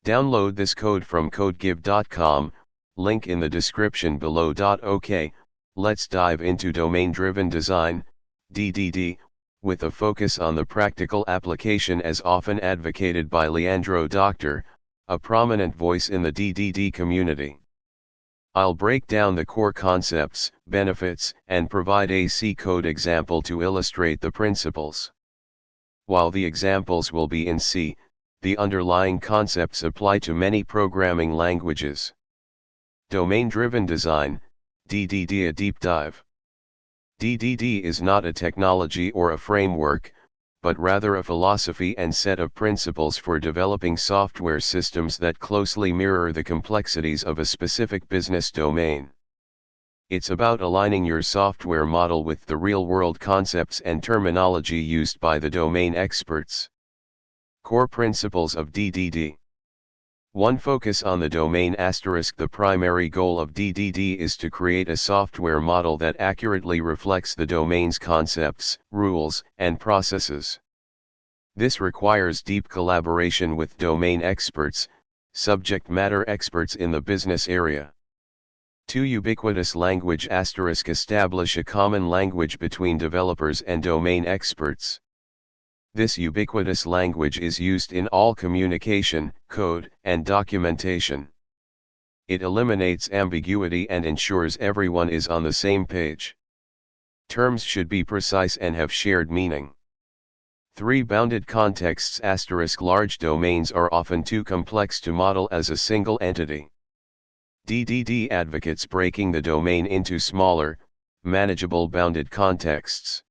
Download this code from codegive.com, link in the description below. OK, let's dive into domain-driven design, DDD, with a focus on the practical application as often advocated by Leandro Doctor, a prominent voice in the DDD community. I'll break down the core concepts, benefits, and provide a C code example to illustrate the principles. While the examples will be in C, the underlying concepts apply to many programming languages. Domain-driven design, DDD. A deep dive. DDD is not a technology or a framework, but rather a philosophy and set of principles for developing software systems that closely mirror the complexities of a specific business domain. It's about aligning your software model with the real-world concepts and terminology used by the domain experts. Core principles of DDD. 1. Focus on the domain. The primary goal of DDD is to create a software model that accurately reflects the domain's concepts, rules, and processes. This requires deep collaboration with domain experts, subject matter experts in the business area. 2. Ubiquitous language. Establish a common language between developers and domain experts. This ubiquitous language is used in all communication, code, and documentation. It eliminates ambiguity and ensures everyone is on the same page. Terms should be precise and have shared meaning. 3. Bounded contexts. Large domains are often too complex to model as a single entity. DDD advocates breaking the domain into smaller, manageable bounded contexts.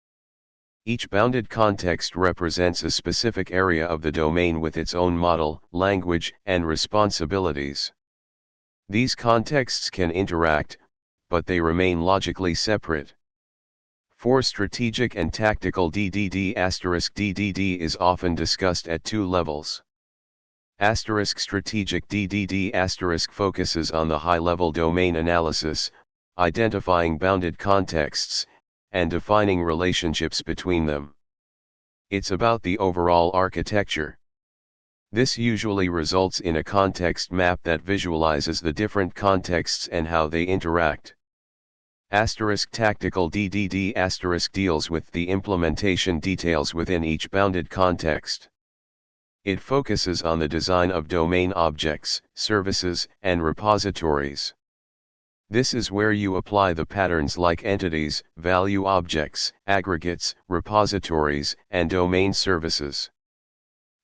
Each bounded context represents a specific area of the domain with its own model, language, and responsibilities. These contexts can interact, but they remain logically separate. 4. Strategic and tactical DDD. DDD is often discussed at two levels. Strategic DDD focuses on the high-level domain analysis, identifying bounded contexts, and defining relationships between them. It's about the overall architecture. This usually results in a context map that visualizes the different contexts and how they interact. Tactical DDD deals with the implementation details within each bounded context. It focuses on the design of domain objects, services, and repositories. This is where you apply the patterns like entities, value objects, aggregates, repositories, and domain services.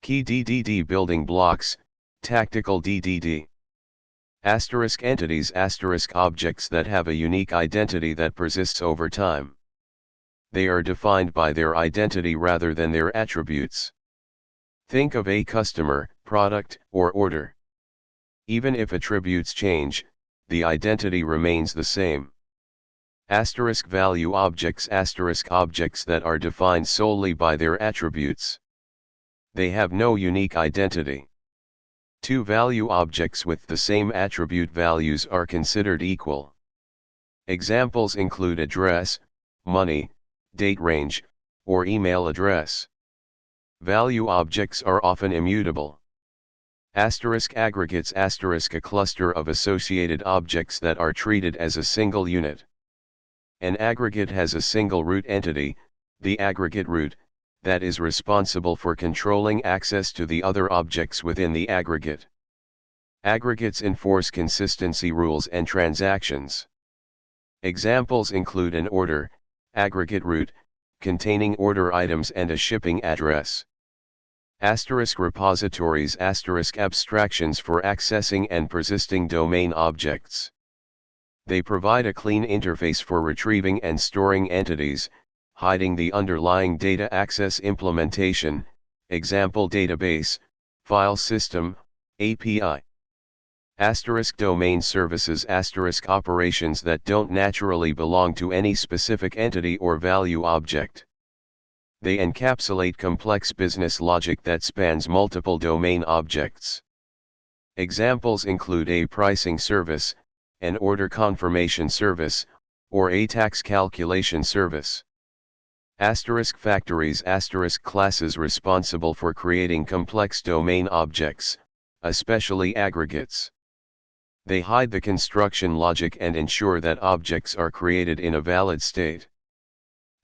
Key DDD building blocks, tactical DDD. Entities. Objects that have a unique identity that persists over time. They are defined by their identity rather than their attributes. Think of a customer, product, or order. Even if attributes change, the identity remains the same. Value objects. Objects that are defined solely by their attributes. They have no unique identity. 2. Value objects with the same attribute values are considered equal. Examples include address, money, date range, or email address. Value objects are often immutable. Aggregates. A cluster of associated objects that are treated as a single unit. An aggregate has a single root entity, the aggregate root, that is responsible for controlling access to the other objects within the aggregate. Aggregates enforce consistency rules and transactions. Examples include an order, aggregate root, containing order items and a shipping address. Repositories. Abstractions for accessing and persisting domain objects. They provide a clean interface for retrieving and storing entities, hiding the underlying data access implementation, example database, file system, API. Domain services. Operations that don't naturally belong to any specific entity or value object. They encapsulate complex business logic that spans multiple domain objects. Examples include a pricing service, an order confirmation service, or a tax calculation service. Factories. Classes responsible for creating complex domain objects, especially aggregates. They hide the construction logic and ensure that objects are created in a valid state.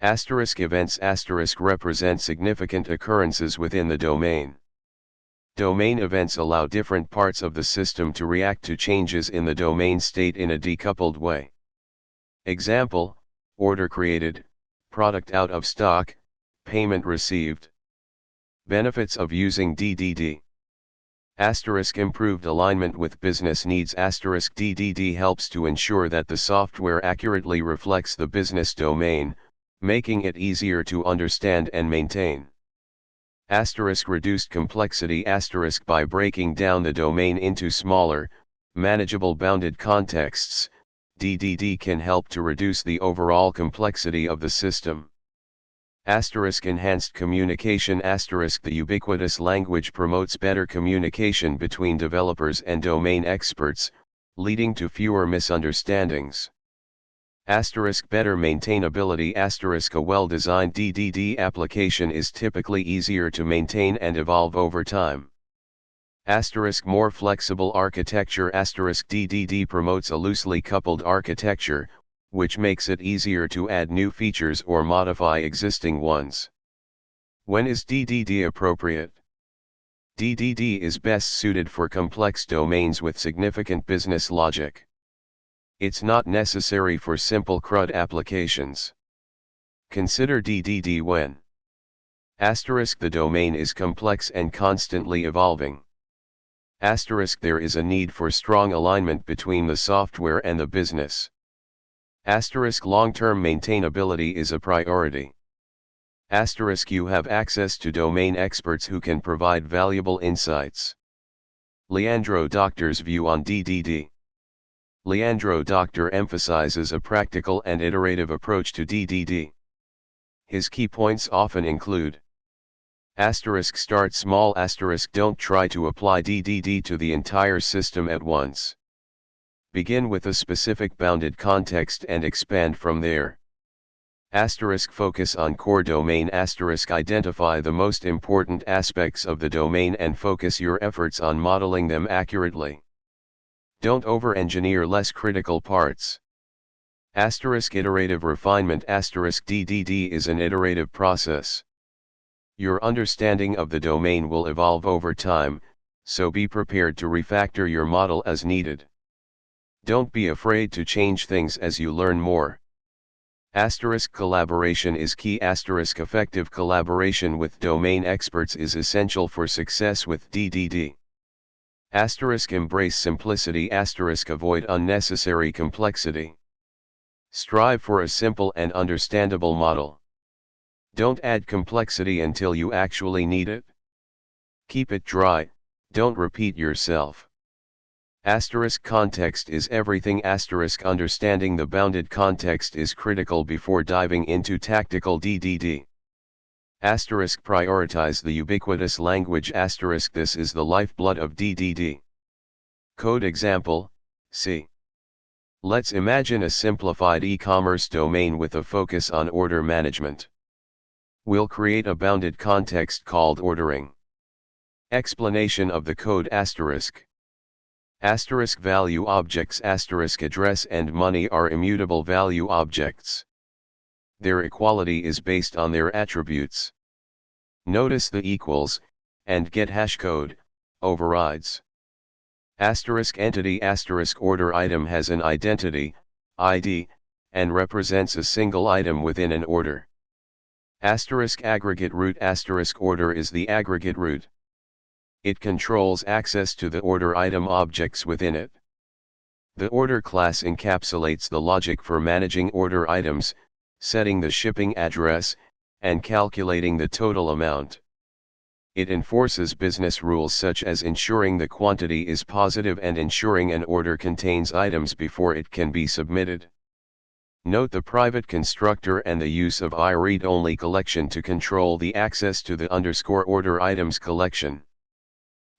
Asterisk events asterisk represent significant occurrences within the domain. Domain events allow different parts of the system to react to changes in the domain state in a decoupled way. Example, order created, product out of stock, payment received. Benefits of using DDD. Asterisk improved alignment with business needs asterisk DDD helps to ensure that the software accurately reflects the business domain, making it easier to understand and maintain. Asterisk reduced complexity asterisk by breaking down the domain into smaller, manageable bounded contexts, DDD can help to reduce the overall complexity of the system. Asterisk enhanced communication asterisk the ubiquitous language promotes better communication between developers and domain experts, leading to fewer misunderstandings. Asterisk better maintainability asterisk a well-designed DDD application is typically easier to maintain and evolve over time. Asterisk more flexible architecture asterisk DDD promotes a loosely coupled architecture, which makes it easier to add new features or modify existing ones. When is DDD appropriate? DDD is best suited for complex domains with significant business logic. It's not necessary for simple CRUD applications. Consider DDD when asterisk the domain is complex and constantly evolving. Asterisk there is a need for strong alignment between the software and the business. Asterisk long-term maintainability is a priority. Asterisk you have access to domain experts who can provide valuable insights. Leandro Doctor's view on DDD. Leandro Doctor emphasizes a practical and iterative approach to DDD. His key points often include: asterisk start small asterisk don't try to apply DDD to the entire system at once. Begin with a specific bounded context and expand from there. Asterisk focus on core domain asterisk identify the most important aspects of the domain and focus your efforts on modeling them accurately. Don't over-engineer less critical parts. Asterisk iterative refinement asterisk DDD is an iterative process. Your understanding of the domain will evolve over time, so be prepared to refactor your model as needed. Don't be afraid to change things as you learn more. Asterisk collaboration is key asterisk effective collaboration with domain experts is essential for success with DDD. Asterisk embrace simplicity asterisk avoid unnecessary complexity. Strive for a simple and understandable model. Don't add complexity until you actually need it. Keep it dry, don't repeat yourself. Asterisk context is everything asterisk understanding the bounded context is critical before diving into tactical DDD. Asterisk prioritize the ubiquitous language asterisk this is the lifeblood of DDD. Code example, C. Let's imagine a simplified e-commerce domain with a focus on order management. We'll create a bounded context called ordering. Explanation of the code asterisk. Asterisk value objects asterisk address and money are immutable value objects. Their equality is based on their attributes. Notice the equals, and get hashcode, overrides. Asterisk entity asterisk order item has an identity, ID, and represents a single item within an order. Asterisk aggregate root asterisk order is the aggregate root. It controls access to the order item objects within it. The order class encapsulates the logic for managing order items, setting the shipping address, and calculating the total amount. It enforces business rules such as ensuring the quantity is positive and ensuring an order contains items before it can be submitted. Note the private constructor and the use of I-read-only collection to control the access to the _order items collection.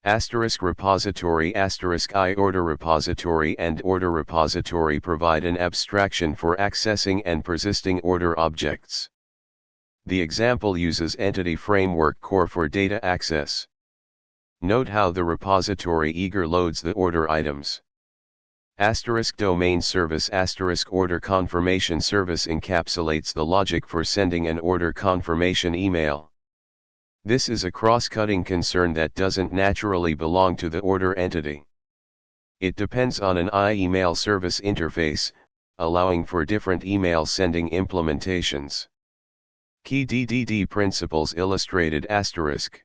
Asterisk repository asterisk I order repository and order repository provide an abstraction for accessing and persisting order objects. The example uses Entity Framework Core for data access. Note how the repository eager loads the order items. Asterisk domain service asterisk order confirmation service encapsulates the logic for sending an order confirmation email. This is a cross-cutting concern that doesn't naturally belong to the order entity. It depends on an email service interface, allowing for different email sending implementations. Key DDD principles illustrated asterisk.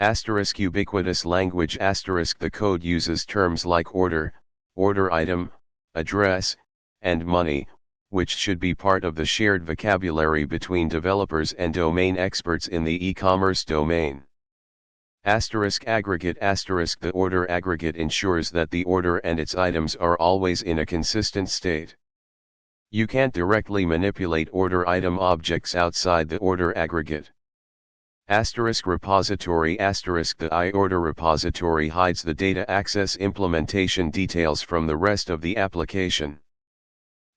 Asterisk ubiquitous language asterisk the code uses terms like order, order item, address, and money, which should be part of the shared vocabulary between developers and domain experts in the e-commerce domain. Asterisk aggregate asterisk the order aggregate ensures that the order and its items are always in a consistent state. You can't directly manipulate order item objects outside the order aggregate. Asterisk repository asterisk the iOrder repository hides the data access implementation details from the rest of the application.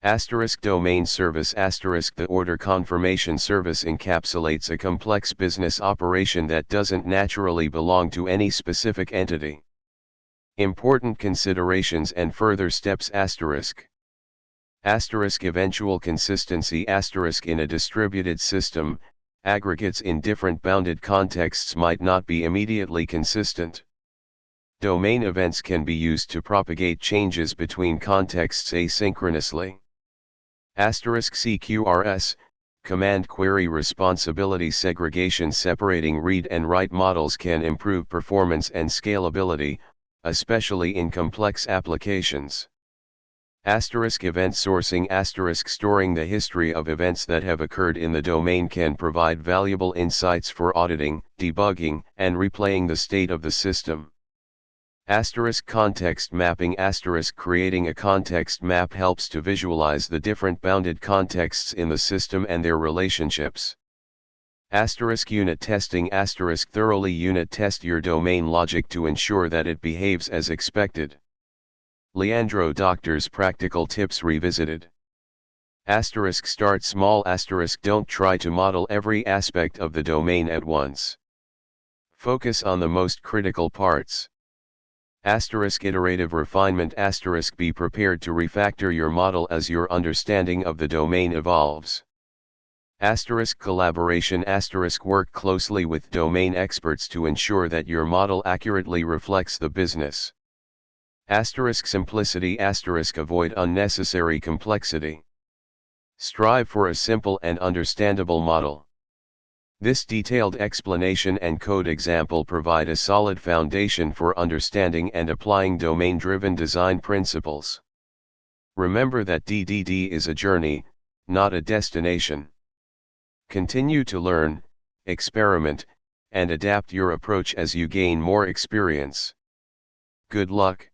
Asterisk domain service asterisk the order confirmation service encapsulates a complex business operation that doesn't naturally belong to any specific entity. Important considerations and further steps asterisk. Asterisk eventual consistency asterisk in a distributed system, aggregates in different bounded contexts might not be immediately consistent. Domain events can be used to propagate changes between contexts asynchronously. Asterisk CQRS, command query responsibility segregation separating read and write models can improve performance and scalability, especially in complex applications. Asterisk event sourcing asterisk storing the history of events that have occurred in the domain can provide valuable insights for auditing, debugging, and replaying the state of the system. Asterisk context mapping asterisk creating a context map helps to visualize the different bounded contexts in the system and their relationships. Asterisk unit testing asterisk thoroughly unit test your domain logic to ensure that it behaves as expected. Leandro Doctor's practical tips revisited. Asterisk start small asterisk don't try to model every aspect of the domain at once. Focus on the most critical parts. Asterisk iterative refinement asterisk be prepared to refactor your model as your understanding of the domain evolves. Asterisk collaboration asterisk work closely with domain experts to ensure that your model accurately reflects the business. Asterisk simplicity asterisk avoid unnecessary complexity. Strive for a simple and understandable model. This detailed explanation and code example provide a solid foundation for understanding and applying domain-driven design principles. Remember that DDD is a journey, not a destination. Continue to learn, experiment, and adapt your approach as you gain more experience. Good luck.